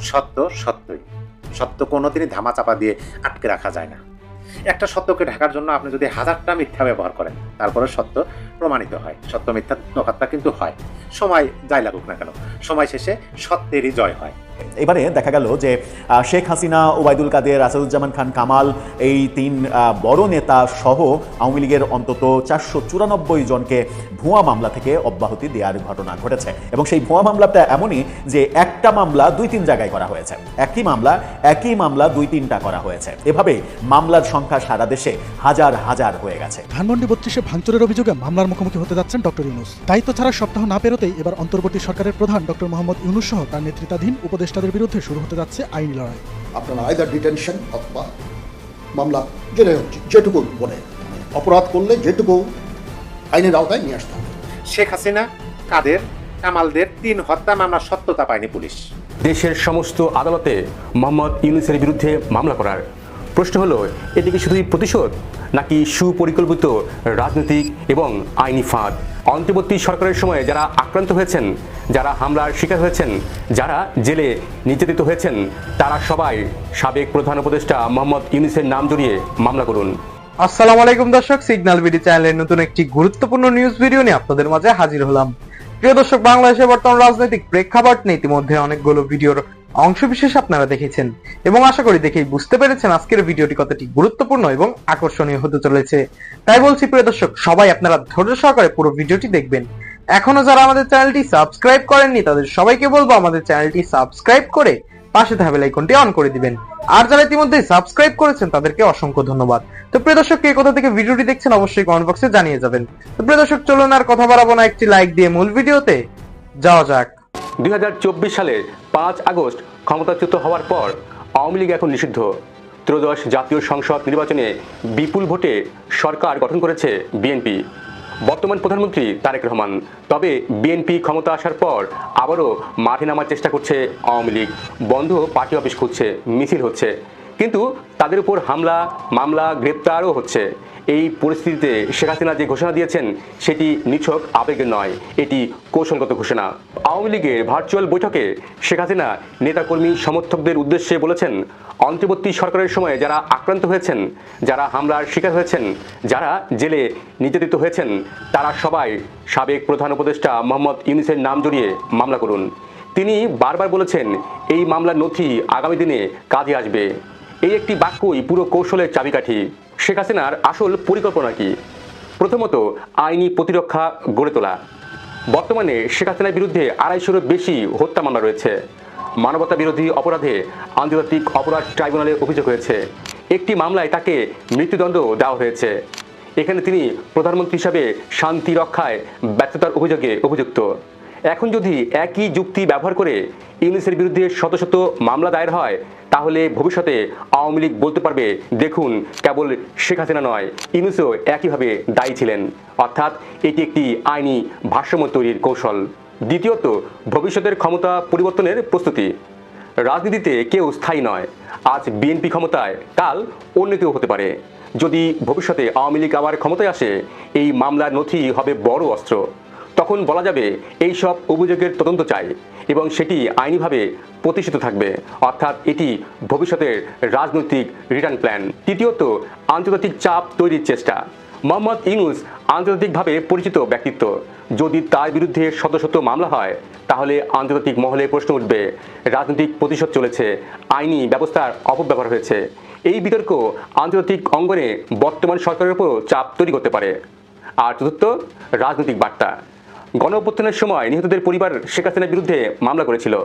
সত্য সত্যই, সত্য কোনোদিনই ধামাচাপা দিয়ে আটকে রাখা যায় না। একটা সত্যকে ঢাকার জন্য আপনি যদি হাজারটা মিথ্যা ব্যবহার করেন, তারপরে সত্য প্রমাণিত হয়, সত্য মিথ্যা তফাৎটা কিন্তু হয়। সময় যাই লাগুক না কেন, সময় শেষে সত্যেরই জয় হয়। এবারে দেখা গেল যে শেখ হাসিনা, ওবায়দুল কাদের, আসাদুজ্জামান খান কামাল, এই তিন বড় নেতা সহ আওয়ামী লীগের অন্তত 494 জনকে ভুয়া মামলা থেকে অব্যাহতি দেওয়ার ঘটনা ঘটেছে। এবং সেই ভুয়া মামলাটা এমনই যে একটা মামলা 2-3 জায়গায় করা হয়েছে, একই মামলা 2-3টা করা হয়েছে। এভাবে মামলার সংখ্যা সারা দেশে হাজার হাজার হয়ে গেছে। ধানমন্ডি 32-এ ভাঙচুরের অভিযোগে মামলার মুখোমুখি হতে যাচ্ছেন ডক্টর ইউনূস। দায়িত্ব ছাড়ার সপ্তাহ না পেরোতেই এবার অন্তর্বর্তী সরকারের প্রধান ডক্টর মোহাম্মদ ইউনূস সহ তার নেতৃত্বাধীন উপদেষ্টাদের বিরুদ্ধে শুরু হতে যাচ্ছে আইনি লড়াই। আপনারা আইদার ডিটেনশন অথবা মামলা যেটুকু বলে অপরাধ করলে যেটুকু আইনের আওতায় নিয়ে আসতে হবে। শেখ হাসিনা, কাদের, কামালদের 3 হত্যা মামলার সত্যতা পায়নি পুলিশ। দেশের সমস্ত আদালতে মোহাম্মদ ইউনূসের বিরুদ্ধে মামলা করার প্রশ্ন হলো, এটি কি শুধুই প্রতিশোধ নাকি সুপরিকল্পিত রাজনৈতিক এবং আইনি ফাঁদ? অন্তর্বর্তী সরকারের সময় যারা আক্রান্ত হয়েছেন, যারা হামলার শিকার হয়েছেন, যারা জেলে নির্যাতিত হয়েছেন, তারা সবাই সাবেক প্রধান উপদেষ্টা মোহাম্মদ ইউনূসের নাম জড়িয়ে মামলা করুন। আসসালামু আলাইকুম দর্শক, সিগন্যাল বিডি চ্যানেলের নতুন একটি গুরুত্বপূর্ণ নিউজ ভিডিও নিয়ে আপনাদের মাঝে হাজির হলাম। প্রিয় দর্শক, বাংলাদেশের বর্তমান রাজনৈতিক প্রেক্ষাপট নিয়ে ইতিমধ্যে অনেকগুলো ভিডিওর অংশবিশেষ আপনারা দেখেছেন এবং আশা করি দেখেই বুঝতে পেরেছেন আজকের ভিডিওটি কতটি গুরুত্বপূর্ণ এবং আকর্ষণীয় হতে চলেছে। তাই বলছি প্রিয় দর্শক, সবাই আপনারা ধৈর্য সহকারে পুরো ভিডিওটি দেখবেন। এখনো যারা আমাদের চ্যানেলটি সাবস্ক্রাইব করেননি তাদের সবাইকে বলবো আমাদের চ্যানেলটি সাবস্ক্রাইব করে পাশে থাকা বেল আইকনটি অন করে দিবেন। আর যারা ইতিমধ্যে সাবস্ক্রাইব করেছেন তাদেরকে অসংখ্য ধন্যবাদ। তো প্রিয় দর্শক, কে কোথা থেকে ভিডিওটি দেখছেন অবশ্যই কমেন্ট বক্সে জানিয়ে যাবেন। তো প্রিয় দর্শক, চলুন আর কথা বাড়াবো না, একটি লাইক দিয়ে মূল ভিডিওতে যাওয়া যাক। 2024 সালের 5 আগস্ট ক্ষমতাচ্যুত হওয়ার পর আওয়ামী লীগ এখন নিষিদ্ধ। ত্রয়োদশ জাতীয় সংসদ নির্বাচনে বিপুল ভোটে সরকার গঠন করেছে বিএনপি, বর্তমান প্রধানমন্ত্রী তারেক রহমান। তবে বিএনপি ক্ষমতা আসার পর আবারও মাঠে নামার চেষ্টা করছে আওয়ামী লীগ। বন্ধ পার্টি অফিস খুঁজছে, মিছিল হচ্ছে, কিন্তু তাদের উপর হামলা, মামলা, গ্রেপ্তারও হচ্ছে। এই পরিস্থিতিতে শেখ হাসিনা যে ঘোষণা দিয়েছেন সেটি নিছক আবেগের নয়, এটি কৌশলগত ঘোষণা। আওয়ামী লীগের ভার্চুয়াল বৈঠকে শেখ হাসিনা নেতাকর্মী সমর্থকদের উদ্দেশ্যে বলেছেন, অন্তর্বর্তী সরকারের সময় যারা আক্রান্ত হয়েছেন, যারা হামলার শিকার হয়েছেন, যারা জেলে নির্যাতিত হয়েছেন, তারা সবাই সাবেক প্রধান উপদেষ্টা মোহাম্মদ ইউনূসের নাম জড়িয়ে মামলা করুন। তিনি বারবার বলেছেন এই মামলার নথি আগামী দিনে কাজে আসবে। এই একটি বাক্যই পুরো কৌশলের চাবিকাঠি। শেখ হাসিনার আসল পরিকল্পনা কি? প্রথমত, আইনি প্রতিরক্ষা গড়ে তোলা। বর্তমানে শেখ হাসিনার বিরুদ্ধে 250-এরও বেশি হত্যা মামলা রয়েছে। মানবতা বিরোধী অপরাধে আন্তর্জাতিক অপরাধ ট্রাইব্যুনালে অভিযোগ হয়েছে। একটি মামলায় তাকে মৃত্যুদণ্ড দেওয়া হয়েছে। এখানে তিনি প্রধানমন্ত্রী হিসাবে শান্তি রক্ষায় ব্যর্থতার অভিযোগে অভিযুক্ত। এখন যদি একই যুক্তি ব্যবহার করে ইউনূসের বিরুদ্ধে শত শত মামলা দায়ের হয়, তাহলে ভবিষ্যতে আওয়ামী লীগ বলতে পারবে, দেখুন কেবল শেখ হাসিনা নয়, ইউনূসও একইভাবে দায়ী ছিলেন। অর্থাৎ এটি একটি আইনি ভারসাম্য তৈরির কৌশল। দ্বিতীয়ত, ভবিষ্যতের ক্ষমতা পরিবর্তনের প্রস্তুতি। রাজনীতিতে কেউ স্থায়ী নয়। আজ বিএনপি ক্ষমতায়, কাল অন্য কেউ হতে পারে। যদি ভবিষ্যতে আওয়ামী লীগ আবার ক্ষমতায় আসে, এই মামলার নথি হবে বড় অস্ত্র। তখন বলা যাবে এই সব অভিযোগের তদন্ত চাই এবং সেটি আইনিভাবে প্রতিষ্ঠিত থাকবে। অর্থাৎ এটি ভবিষ্যতের রাজনৈতিক রিটার্ন প্ল্যান। তৃতীয়ত, আন্তর্জাতিক চাপ তৈরির চেষ্টা। মোহাম্মদ ইউনূস আন্তর্জাতিকভাবে পরিচিত ব্যক্তিত্ব। যদি তার বিরুদ্ধে শত শত মামলা হয়, তাহলে আন্তর্জাতিক মহলে প্রশ্ন উঠবে, রাজনৈতিক প্রতিশোধ চলেছে, আইনি ব্যবস্থার অপব্যবহার হয়েছে। এই বিতর্ক আন্তর্জাতিক অঙ্গনে বর্তমান সরকারের উপর চাপ তৈরি করতে পারে। আর চতুর্থ, রাজনৈতিক বার্তা। গণঅভ্যুত্থানের সময় নিহতদের পরিবার শেখ হাসিনার বিরুদ্ধে মামলা করেছিল।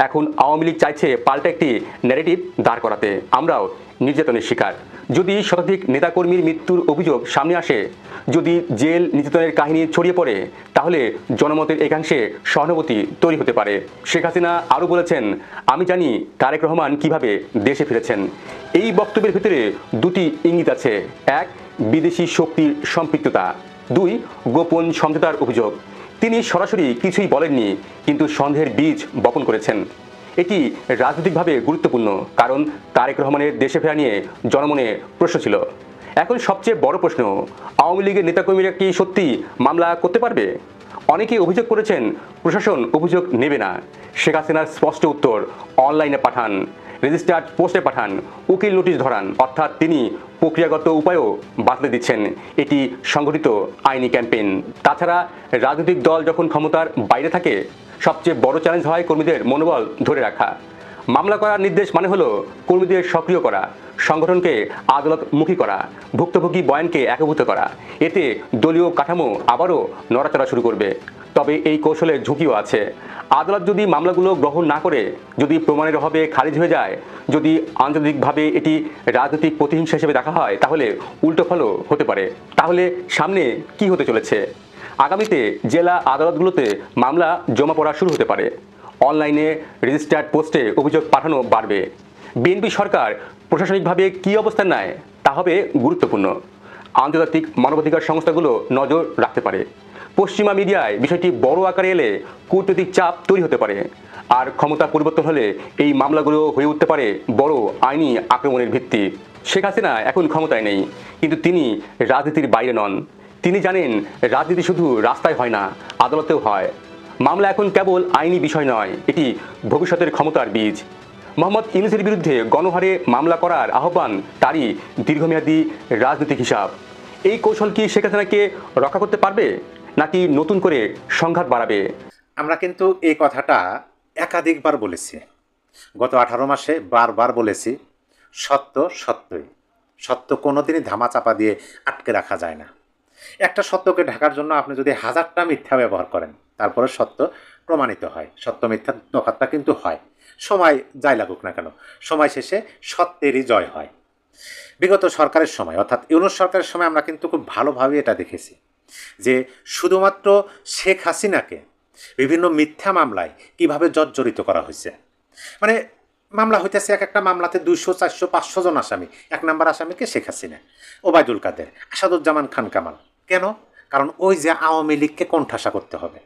এখন আওয়ামী লীগ চাইছে পাল্টা একটি ন্যারেটিভ দাঁড় করাতে, আমরাও নির্যাতনের শিকার। যদি শতাধিক নেতাকর্মীর মৃত্যুর অভিযোগ সামনে আসে, যদি জেল নির্যাতনের কাহিনী ছড়িয়ে পড়ে, তাহলে জনমতের একাংশে সহানুভূতি তৈরি হতে পারে। শেখ হাসিনা আরও বলেছেন, আমি জানি তারেক রহমান কিভাবে দেশে ফিরেছেন। এই বক্তব্যের ভিতরে দুটি ইঙ্গিত আছে। এক, বিদেশি শক্তির সম্পৃক্ততা। দুই, গোপন সমঝোতার অভিযোগ। তিনি সরাসরি কিছুই বলেননি, কিন্তু সন্দেহের বীজ বপন করেছেন। এটি রাজনৈতিকভাবে গুরুত্বপূর্ণ, কারণ তারেক রহমানের দেশে ফেরা নিয়ে জনমনে প্রশ্ন ছিল। এখন সবচেয়ে বড় প্রশ্ন, আওয়ামী লীগের নেতাকর্মীরা কি সত্যি মামলা করতে পারবে? অনেকেই অভিযোগ করেছেন প্রশাসন অভিযোগ নেবে না। শেখ হাসিনার স্পষ্ট উত্তর, অনলাইনে পাঠান, রেজিস্টার্ড পোস্টে পাঠান, উকিল নোটিশ ধরান, অর্থাৎ তিনি প্রক্রিয়াগত উপায়ও বাতলে দিচ্ছেন। এটি সংগঠিত আইনি ক্যাম্পেইন। তাছাড়া রাজনৈতিক দল যখন ক্ষমতার বাইরে থাকে, সবচেয়ে বড় চ্যালেঞ্জ হয় কর্মীদের মনোবল ধরে রাখা। মামলা করার নির্দেশ মানে হলো কর্মীদের সক্রিয় করা, সংগঠনকে আদালতমুখী করা, ভুক্তভোগী বয়ানকে একীভূত করা। এতে দলীয় কাঠামো আবারও নড়াচড়া শুরু করবে। তবে এই কৌশলের ঝুঁকিও আছে। আদালত যদি মামলাগুলো গ্রহণ না করে, যদি প্রমাণের অভাবে খারিজ হয়ে যায়, যদি আন্তর্জাতিকভাবে এটি রাজনৈতিক প্রতিহিংসা হিসেবে দেখা হয়, তাহলে উল্টো ফলও হতে পারে। তাহলে সামনে কি হতে চলেছে? আগামীতে জেলা আদালতগুলোতে মামলা জমা পড়া শুরু হতে পারে। অনলাইনে রেজিস্টার্ড পোস্টে অভিযোগ পাঠানো বাড়বে। বিএনপি সরকার প্রশাসনিকভাবে কী অবস্থান নেয় তা হবে গুরুত্বপূর্ণ। আন্তর্জাতিক মানবাধিকার সংস্থাগুলো নজর রাখতে পারে। পশ্চিমা মিডিয়ায় বিষয়টি বড় আকারে এলে কূটনৈতিক চাপ তৈরি হতে পারে। আর ক্ষমতা পরিবর্তন হলে এই মামলাগুলো হয়ে উঠতে পারে বড় আইনি আক্রমণের ভিত্তি। শেখ হাসিনা এখন ক্ষমতায় নেই, কিন্তু তিনি রাজনীতির বাইরে নন। তিনি জানেন রাজনীতি শুধু রাস্তায় হয় না, আদালতেও হয়। মামলা এখন কেবল আইনি বিষয় নয়, এটি ভবিষ্যতের ক্ষমতার বীজ। মোহাম্মদ ইউনূসের বিরুদ্ধে গণহারে মামলা করার আহ্বান তারই দীর্ঘমেয়াদী রাজনৈতিক হিসাব। এই কৌশল কি শেখ হাসিনাকে রক্ষা করতে পারবে, নাকি নতুন করে সংঘাত বাড়াবে? আমরা কিন্তু এই কথাটা একাধিকবার বলেছি। গত 18 মাসে বারবার বলেছি, সত্য সত্যই। সত্য কোনোদিনই ধামাচাপা দিয়ে আটকে রাখা যায় না। একটা সত্যকে ঢাকার জন্য আপনি যদি 1000টা মিথ্যা ব্যবহার করেন, তারপরে সত্য প্রমাণিত হয়। সত্য মিথ্যার তফাৎটা কিন্তু হয়। সময় যাই লাগুক না কেন, সময় শেষে সত্যেরই জয় হয়। বিগত সরকারের সময়, অর্থাৎ ইউনূস সরকারের সময় আমরা কিন্তু খুব ভালোভাবে এটা দেখেছি যে শুধুমাত্র শেখ হাসিনাকে বিভিন্ন মিথ্যা মামলায় কিভাবে জর্জরিত করা হয়েছে। মানে মামলা হইতেছে, এক একটা মামলাতে 200, 400, 500 জন আসামি। 1 নম্বর আসামিকে শেখ হাসিনা, ওবায়দুল কাদের, আসাদুজ্জামান খান কামাল। কেন? কারণ ওই যে আওয়ামী লীগকে কোণঠাসা করতে হবে।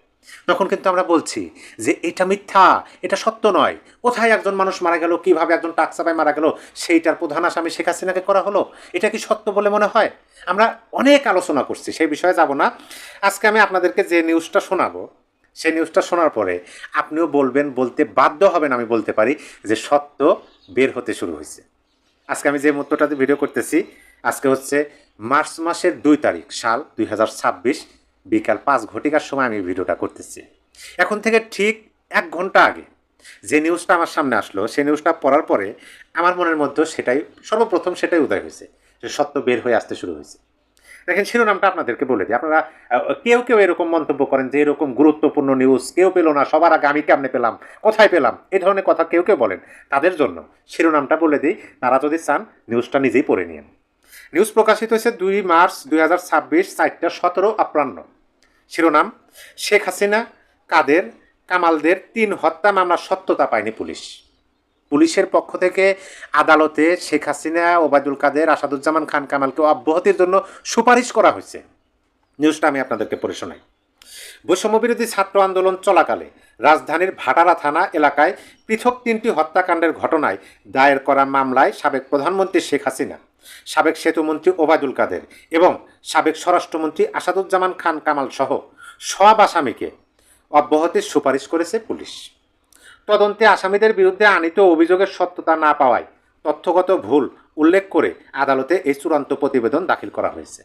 তখন কিন্তু আমরা বলছি যে এটা মিথ্যা, এটা সত্য নয়। কোথায় একজন মানুষ মারা গেল, কিভাবে একজন টাকসাপায় মারা গেল, সেইটার প্রধান আসামি শেখ হাসিনাকে করা হলো। এটা কি সত্য বলে মনে হয়? আমরা অনেক আলোচনা করছি, সেই বিষয়ে যাব না। আজকে আমি আপনাদেরকে যে নিউজটা শোনাবো, সেই নিউজটা শোনার পরে আপনিও বলবেন, বলতে বাধ্য হবেন, আমি বলতে পারি যে সত্য বের হতে শুরু হয়েছে। আজকে আমি যে মুহূর্তটাতে ভিডিও করতেছি, আজকে হচ্ছে মার্চ মাসের 2 তারিখ, সাল 2026, বিকাল 5 ঘটিকার সময় আমি ভিডিওটা করতেছি। এখন থেকে ঠিক 1 ঘন্টা আগে যে নিউজটা আমার সামনে আসলো, সেই নিউজটা পড়ার পরে আমার মনের মধ্যে সেটাই সর্বপ্রথম সেটাই উদয় হয়েছে যে সত্য বের হয়ে আসতে শুরু হয়েছে। দেখেন, শিরোনামটা আপনাদেরকে বলে দিই। আপনারা কেউ কেউ এরকম মন্তব্য করেন যে এরকম গুরুত্বপূর্ণ নিউজ কেউ পেল না, সবার আগে আমি কেমনে পেলাম, কোথায় পেলাম, এই ধরনের কথা কেউ কেউ বলেন। তাদের জন্য শিরোনামটা বলে দিই, তারা যদি চান নিউজটা নিজেই পড়ে নিন। নিউজ প্রকাশিত হয়েছে 2 মার্চ 2026, 4:17 অপরাহ্ন। শিরোনাম: শেখ হাসিনা, কাদের, কামালদের 3 হত্যা মামলার সত্যতা পায়নি পুলিশ। পুলিশের পক্ষ থেকে আদালতে শেখ হাসিনা, ওবায়দুল কাদের, আসাদুজ্জামান খান কামালকে অব্যাহতির জন্য সুপারিশ করা হয়েছে। নিউজটা আমি আপনাদেরকে পড়ে শোনাই। বৈষম্যবিরোধী ছাত্র আন্দোলন চলাকালে রাজধানীর ভাটারা থানা এলাকায় পৃথক 3টি হত্যাকাণ্ডের ঘটনায় দায়ের করা মামলায় সাবেক প্রধানমন্ত্রী শেখ হাসিনা, সাবেক সেতুমন্ত্রী ওবায়দুল কাদের এবং সাবেক স্বরাষ্ট্রমন্ত্রী আসাদুজ্জামান খান কামাল সহ সব আসামিকে অব্যাহতির সুপারিশ করেছে পুলিশ। তদন্তে আসামিদের বিরুদ্ধে আনিত অভিযোগের সত্যতা না পাওয়ায় তথ্যগত ভুল উল্লেখ করে আদালতে এই চূড়ান্ত প্রতিবেদন দাখিল করা হয়েছে।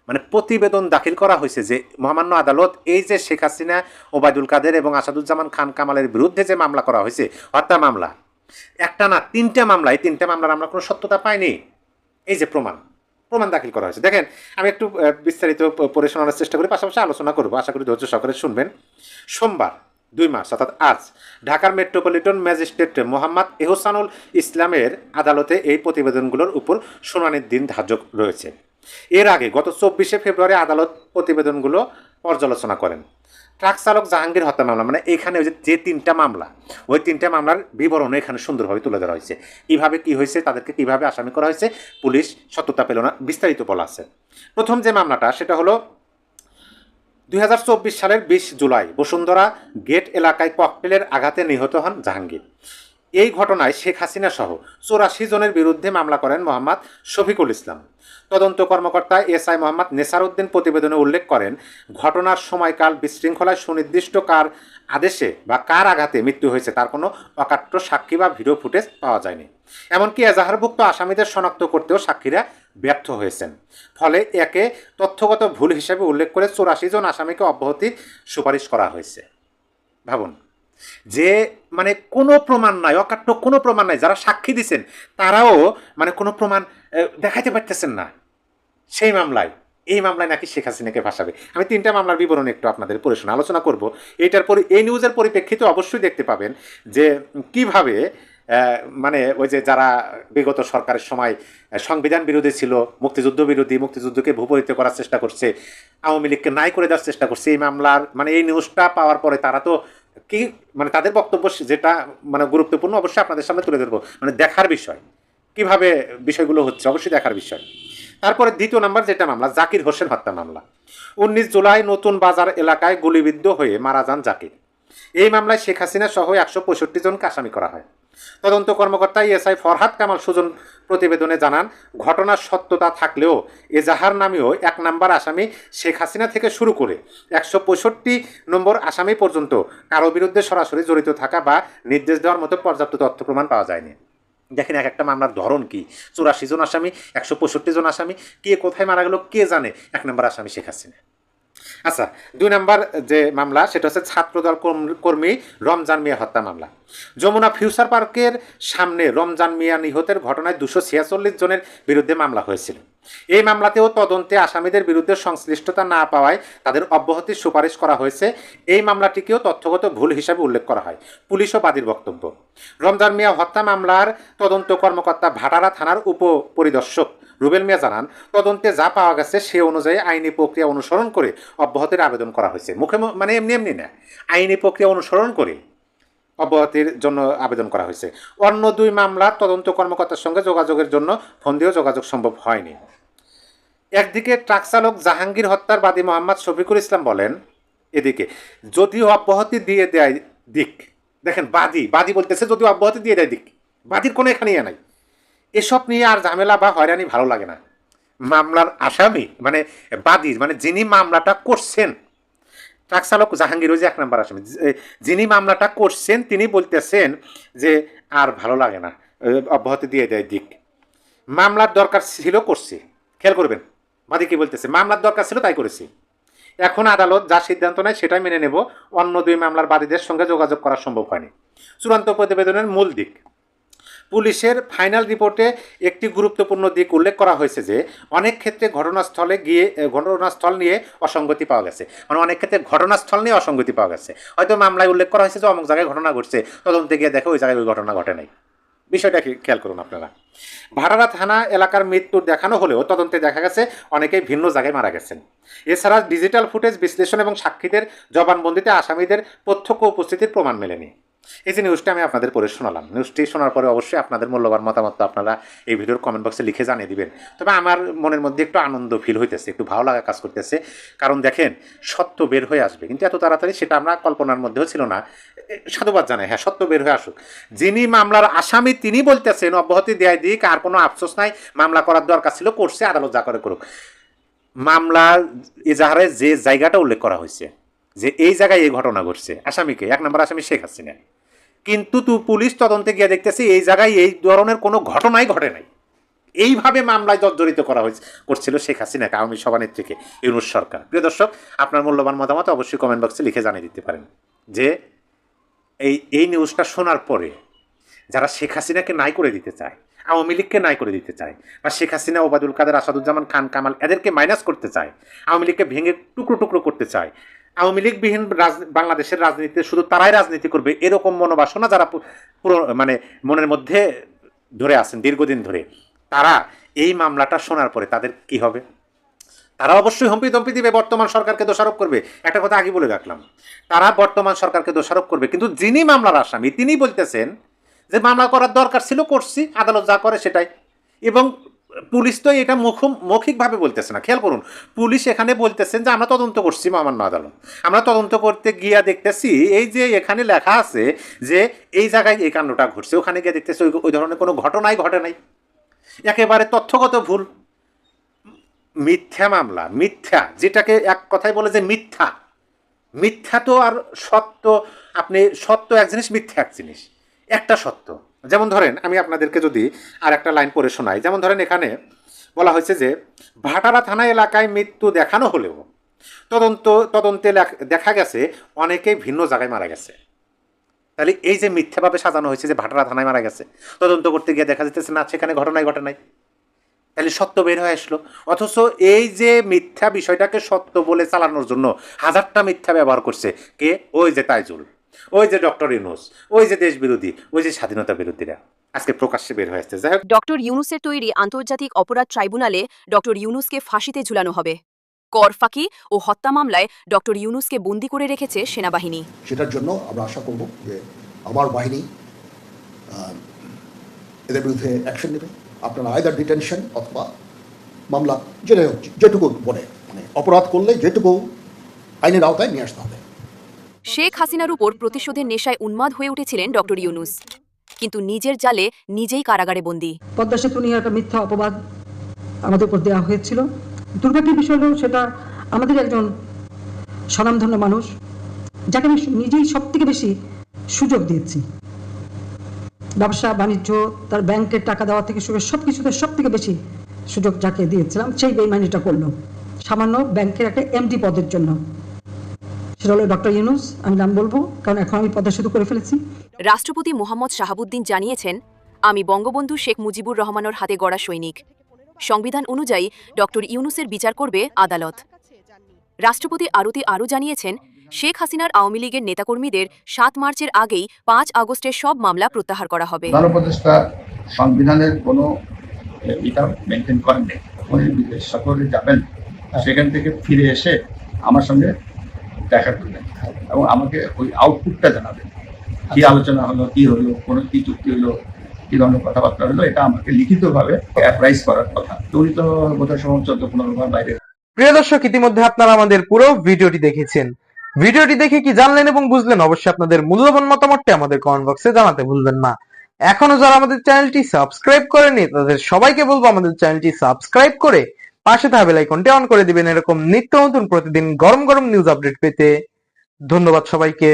মানে প্রতিবেদন দাখিল করা হয়েছে যে মহামান্য আদালত এই যে শেখ হাসিনা, ওবায়দুল কাদের এবং আসাদুজ্জামান খান কামালের বিরুদ্ধে যে মামলা করা হয়েছে, হত্যা মামলা, একটা না 3টে মামলা, এই 3টে মামলার আমরা কোনো সত্যতা পাইনি। এই যে প্রমাণ দাখিল করা হয়েছে। দেখেন, আমি একটু বিস্তারিত পড়ে শোনানোর চেষ্টা করি, পাশাপাশি আলোচনা করবো, আশা করি ধৈর্য সহকারে শুনবেন। সোমবার 2 মার্চ অর্থাৎ আজ ঢাকার মেট্রোপলিটন ম্যাজিস্ট্রেট মোহাম্মদ এহসানুল ইসলামের আদালতে এই প্রতিবেদনগুলোর উপর শুনানির দিন ধার্য রয়েছে। এর আগে গত 24শে ফেব্রুয়ারি আদালত প্রতিবেদনগুলো পর্যালোচনা করেন। ট্রাক চালক জাহাঙ্গীর হত্যা মামলা, মানে এখানে যে 3টা মামলা, ওই 3টে মামলার বিবরণ এখানে সুন্দরভাবে তুলে ধরা হয়েছে। কীভাবে কী হয়েছে, তাদেরকে কীভাবে আসামি করা হয়েছে, পুলিশ সত্যতা পেল না, বিস্তারিত বলা আছে। প্রথম যে মামলাটা সেটা হলো 2024 সালের 20 জুলাই বসুন্ধরা গেট এলাকায় ককটেলের আঘাতে নিহত হন জাহাঙ্গীর। এই ঘটনায় শেখ হাসিনা সহ 84 জনের বিরুদ্ধে মামলা করেন মোহাম্মদ শফিকুল ইসলাম। তদন্ত কর্মকর্তা এসআই মোহাম্মদ নেসার উদ্দিন প্রতিবেদনে উল্লেখ করেন, ঘটনার সময়কাল, বিশৃঙ্খলায় সুনির্দিষ্ট কার আদেশে বা কার আঘাতে মৃত্যু হয়েছে তার কোনো অকাট্য সাক্ষী বা ভিডিও ফুটেজ পাওয়া যায়নি। এমনকি এজাহারভুক্ত আসামিদের শনাক্ত করতেও সাক্ষীরা ব্যর্থ হয়েছেন। ফলে একে তথ্যগত ভুল হিসেবে উল্লেখ করে 84 জন আসামিকে অব্যাহতির সুপারিশ করা হয়েছে। ভাবুন, যে মানে কোনো প্রমাণ নাই, অকাট্য কোনো প্রমাণ নাই, যারা সাক্ষী দিচ্ছেন তারাও মানে কোনো প্রমাণ দেখাইতে পারতেছেন না। সেই মামলায়, এই মামলায় নাকি শেখ হাসিনাকে ফাঁসাবে। আমি 3টা মামলার বিবরণ একটু আপনাদের পড়ে শোনা আলোচনা করব। এইটার পরে এই নিউজের পরিপ্রেক্ষিতে অবশ্যই দেখতে পাবেন যে কিভাবে মানে ওই যে যারা বিগত সরকারের সময় সংবিধান বিরোধী ছিল, মুক্তিযুদ্ধ বিরোধী, মুক্তিযুদ্ধকে ভূপরিত করার চেষ্টা করছে, আওয়ামী লীগকে নাই করে দেওয়ার চেষ্টা করছে, এই মামলার মানে এই নিউজটা পাওয়ার পরে তারা তো কি মানে তাদের বক্তব্য যেটা মানে গুরুত্বপূর্ণ অবশ্যই আপনাদের সামনে তুলে ধরবো, মানে দেখার বিষয়, কিভাবে বিষয়গুলো হচ্ছে অবশ্যই দেখার বিষয়। তারপরে 2 নম্বর যেটা মামলা, জাকির হোসেন হত্যা মামলা। 19 জুলাই নতুন বাজার এলাকায় গুলিবিদ্ধ হয়ে মারা যান জাকির। এই মামলায় শেখ হাসিনা সহ 165 জনকে আসামি করা হয়। তদন্ত কর্মকর্তা এসআই ফরহাদ কামাল সুজন প্রতিবেদনে জানান, ঘটনার সত্যতা থাকলেও এজাহার নামেও 1 নম্বর আসামি শেখ হাসিনা থেকে শুরু করে 165 নম্বর আসামি পর্যন্ত কারো বিরুদ্ধে সরাসরি জড়িত থাকা বা নির্দেশ দেওয়ার মতো পর্যাপ্ত তথ্য প্রমাণ পাওয়া যায়নি। দেখেন এক একটা মামলার ধরন কি, 84 জন আসামি, 165 জন আসামি, কে কোথায় মারা গেল কে জানে। 1 নম্বর আসামি শেখ হাসিনা। আচ্ছা, 2 নম্বর যে মামলা সেটা হচ্ছে ছাত্রদল কর্মী রমজান মিয়া হত্যা মামলা। যমুনা ফিউচার পার্কের সামনে রমজান মিয়া নিহতের ঘটনায় 246 জনের বিরুদ্ধে মামলা হয়েছিল। এই মামলাতেও তদন্তে আসামিদের বিরুদ্ধে সংশ্লিষ্টতা না পাওয়ায় তাদের অব্যাহতির সুপারিশ করা হয়েছে। এই মামলাটিকেও তথ্যগত ভুল হিসাবে উল্লেখ করা হয়। পুলিশ ও বাদীর বক্তব্য, রমজান মিয়া হত্যা মামলার তদন্ত কর্মকর্তা ভাটারা থানার উপপরিদর্শক রুবেল মিয়া জানান, তদন্তে যা পাওয়া গেছে সে অনুযায়ী আইনি প্রক্রিয়া অনুসরণ করে অব্যাহতির আবেদন করা হয়েছে। মুখে মানে এমনি না, আইনি প্রক্রিয়া অনুসরণ করে অব্যাহতির জন্য আবেদন করা হয়েছে। অন্য 2 মামলার তদন্ত কর্মকর্তার সঙ্গে যোগাযোগের জন্য ফোন দিয়েও যোগাযোগ সম্ভব হয়নি। একদিকে ট্রাক চালক জাহাঙ্গীর হত্যার বাদী মোহাম্মদ শফিকুল ইসলাম বলেন, এদিকে যদিও অব্যাহতি দিয়ে দেয় দিক, দেখেন বাদী বলতেছে যদিও অব্যাহতি দিয়ে দেয় দিক, বাদীর কোনো এখানে নাই। এসব নিয়ে আর ঝামেলা বা হয়রানি ভালো লাগে না। মামলার আসামি মানে বাদী মানে যিনি মামলাটা করছেন, ট্রাক চালক জাহাঙ্গীর ওই যে 1 নম্বর আসামি, যিনি মামলাটা করছেন তিনি বলতেছেন যে আর ভালো লাগে না, অব্যাহতি দিয়ে দেয় দিক। মামলার দরকার ছিল করছি, খেয়াল করবেন বাদী কি বলতেছে, মামলার দরকার ছিল তাই করেছি, এখন আদালত যা সিদ্ধান্ত নেয় সেটাই মেনে নেব। অন্য 2 মামলার বাদীদের সঙ্গে যোগাযোগ করা সম্ভব হয়নি। চূড়ান্ত প্রতিবেদনের মূল দিক, পুলিশের ফাইনাল রিপোর্টে একটি গুরুত্বপূর্ণ দিক উল্লেখ করা হয়েছে যে অনেক ক্ষেত্রে ঘটনাস্থল নিয়ে অসঙ্গতি পাওয়া গেছে। মানে অনেক ক্ষেত্রে ঘটনাস্থল নিয়ে অসঙ্গতি পাওয়া গেছে। হয়তো মামলায় উল্লেখ করা হয়েছে যে অমুক জায়গায় ঘটনা ঘটছে, তদন্তে গিয়ে দেখো ওই জায়গায় ওই ঘটনা ঘটে নাই। বিষয়টা খেয়াল করুন আপনারা। ভাটারা থানা এলাকার মৃত্যু দেখানো হলেও তদন্তে দেখা গেছে অনেকেই ভিন্ন জায়গায় মারা গেছেন। এছাড়া ডিজিটাল ফুটেজ বিশ্লেষণ এবং সাক্ষীদের জবানবন্দিতে আসামিদের প্রত্যক্ষ উপস্থিতির প্রমাণ মেলেনি। এই যে নিউজটা আমি আপনাদের পড়ে শোনালাম, নিউজটি শোনার পরে অবশ্যই আপনাদের মূল্যবান মতামত আপনারা এই ভিডিওর কমেন্ট বক্সে লিখে জানিয়ে দিবেন। তবে আমার মনের মধ্যে একটু আনন্দ ফিল হইতেছে, একটু ভালো লাগা কাজ করতেছে, কারণ দেখেন সত্য বের হয়ে আসবে, কিন্তু এত তাড়াতাড়ি সেটা আমরা কল্পনার মধ্যেও ছিল না। সাধুবাদ জানাই, হ্যাঁ সত্য বের হয়ে আসুক। যিনি মামলার আসামি তিনি বলতেছেন অব্যাহতি দেয় দিক, আর কোনো আফসোস নাই, মামলা করার দরকার ছিল করছে, আদালত যা করে করুক। মামলার এজাহারে যে জায়গাটা উল্লেখ করা হয়েছে যে এই জায়গায় এই ঘটনা ঘটছে, আসামিকে 1 নম্বর আসামি শেখ হাসিনা, কিন্তু পুলিশ তদন্তে গিয়ে দেখতেছে এই জায়গায় এই ধরনের কোনো ঘটনাই ঘটে নাই। এইভাবে মামলায় জর্জরিত করছিল শেখ হাসিনাকে আওয়ামী সভানেত্রীকে ইউনূস সরকার। প্রিয় দর্শক, আপনার মূল্যবান মতামত অবশ্যই কমেন্ট বক্সে লিখে জানিয়ে দিতে পারেন যে এই নিউজটা শোনার পরে যারা শেখ হাসিনাকে নাই করে দিতে চায়, আওয়ামী লীগকে নাই করে দিতে চায়, বা শেখ হাসিনা, ওবায়দুল কাদের, আসাদুজ্জামান খান, কামাল এদেরকে মাইনাস করতে চায়, আওয়ামী লীগকে ভেঙে টুকরো টুকরো করতে চায়, আওয়ামী লীগবিহীন বাংলাদেশের রাজনীতিতে শুধু তারাই রাজনীতি করবে এরকম মনোবাসনা যারা পুরো মানে মনের মধ্যে ধরে আছেন দীর্ঘদিন ধরে, তারা এই মামলাটা শোনার পরে তাদের কি হবে? তারা অবশ্যই হম্পি দিবে, বর্তমান সরকারকে দোষারোপ করবে। একটা কথা আগে বলে রাখলাম, তারা বর্তমান সরকারকে দোষারোপ করবে, কিন্তু যিনি মামলার আসামি তিনি বলতেছেন যে মামলা করার দরকার ছিল করছি, আদালত যা করে সেটাই। এবং পুলিশ তো এটা মৌখিকভাবে বলতেছে না, খেয়াল করুন। পুলিশ এখানে বলতেছেন যে আমরা তদন্ত করছি মহামান্য আদালত, আমরা তদন্ত করতে গিয়া দেখতেছি এই যে এখানে লেখা আছে যে এই জায়গায় এই কাণ্ডটা ঘটছে, ওখানে গিয়ে দেখতেছি ওই ধরনের কোনো ঘটনাই ঘটে নাই। একেবারে তথ্যগত ভুল, মিথ্যা মামলা, মিথ্যা, যেটাকে এক কথায় বলে যে মিথ্যা। মিথ্যা তো আর সত্য, আপনি সত্য এক জিনিস, মিথ্যা এক জিনিস। একটা সত্য, যেমন ধরেন আমি আপনাদেরকে যদি আর একটা লাইন পড়ে শোনাই, যেমন ধরেন এখানে বলা হয়েছে যে ভাটারা থানা এলাকায় মৃত্যু দেখানো হলেও তদন্তে দেখা গেছে অনেকেই ভিন্ন জায়গায় মারা গেছে। তাহলে এই যে মিথ্যাভাবে সাজানো হয়েছে যে ভাটারা থানায় মারা গেছে, তদন্ত করতে গিয়ে দেখা যেতেছে না সেখানে ঘটনাই ঘটে নাই, তাহলে সত্য বের হয়ে আসলো। অথচ এই যে মিথ্যা বিষয়টাকে সত্য বলে চালানোর জন্য হাজারটা মিথ্যা ব্যবহার করছে কে? ওই যে তাইজুল, ওই যে ডক্টর ইউনূস, ওই যে দেশ বিরোধী, ওই যে স্বাধীনতা বিরোধীরা আজকে প্রকাশ্যে বের হয়ে আসছে। যাই হোক, ডক্টর ইউনূসের তৈরি আন্তর্জাতিক অপরাধ ট্রাইব্যুনালে ডক্টর ইউনূসকে ফাঁসিতে ঝুলানো হবে। কর ফাঁকি ও হত্যা মামলায় ডক্টর ইউনূসকে বন্দী করে রেখেছে সেনাবাহিনী। সেটার জন্য আমরা আশা করব যে আমার বাহিনী এদের বিরুদ্ধে অ্যাকশন নেবে। আপনারা আইদার ডিটেনশন অথবা মামলা যেটুকু বলে, মানে অপরাধ করলে যেটুকু আইনের আওতায় নিয়ে আসতে হবে। শেখ হাসিনার উপর প্রতিশোধের নেশায় উন্মাদ হয়ে উঠেছিলেন ডক্টর ইউনূস, কিন্তু নিজের জালে নিজেই কারাগারে বন্দী। পদ্মা সেতু নিয়ে একটা মিথ্যা অপবাদ আমাদের উপর দেওয়া হয়েছিল। দুর্ভাগ্যের বিষয় হলো সেটা আমাদের একজন স্বনামধন্য মানুষ, যাকে আমি নিজেই সব থেকে বেশি সুযোগ দিয়েছি, ব্যবসা বাণিজ্য, তার ব্যাংকের টাকা দেওয়া থেকে শুরু সব কিছুতে সব থেকে বেশি সুযোগ যাকে দিয়েছিলাম, সেই বেইমানিটা করলো সামান্য ব্যাংকের একটা এমডি পদের জন্য। সেটা হলো ডক্টর ইউনূস। আমি নাম বলবো কারণ এখন আমি পদ্মা সেতু করে ফেলেছি। রাষ্ট্রপতি মোহাম্মদ শাহাবুদ্দিন জানিয়েছেন, আমি বঙ্গবন্ধু শেখ মুজিবুর রহমানের হাতে গড়া সৈনিক। সংবিধান অনুযায়ী ডক্টর ইউনূসের বিচার করবে আদালত। রাষ্ট্রপতি আরও জানিয়েছেন, শেখ হাসিনার আওয়ামী লীগের নেতাকর্মীদের 7 মার্চের আগেই 5 আগস্টের সব মামলা প্রত্যাহার করা হবে। প্রধান উপদেষ্টা সংবিধানের কোনো এটা মেনটেন করেন নেই। উনি বিদেশ সফরে যাবেন, সেখান থেকে ফিরে এসে আমার সঙ্গে দেখা করবেন এবং আমাকে ওই আউটপুটটা জানাবেন, কি আলোচনা হলো, কি হলো, কোনো কি চুক্তি হলো, কি ধরনের কথাবার্তা হলো, এটা আমাকে লিখিতভাবে অ্যাপ্রাইজ করার কথা। উনি তো বোধহয় সময় 14-15 বার বাইরে। প্রিয় দর্শক, ইতিমধ্যে আপনারা আমাদের পুরো ভিডিওটি দেখেছেন। ভিডিওটি দেখে কি জানলেন এবং বুঝলেন, অবশ্যই আপনাদের মূল্যবান মতামতটি আমাদের কমেন্ট বক্সে জানাতে ভুলবেন না। এখনো যারা আমাদের চ্যানেলটি সাবস্ক্রাইব করেনি তাদের সবাইকে বলবো আমাদের চ্যানেলটি সাবস্ক্রাইব করে পাশে থাকা বেল আইকনটি অন করে দিবেন এরকম নিত্য নতুন প্রতিদিন গরম গরম নিউজ আপডেট পেতে। ধন্যবাদ সবাইকে।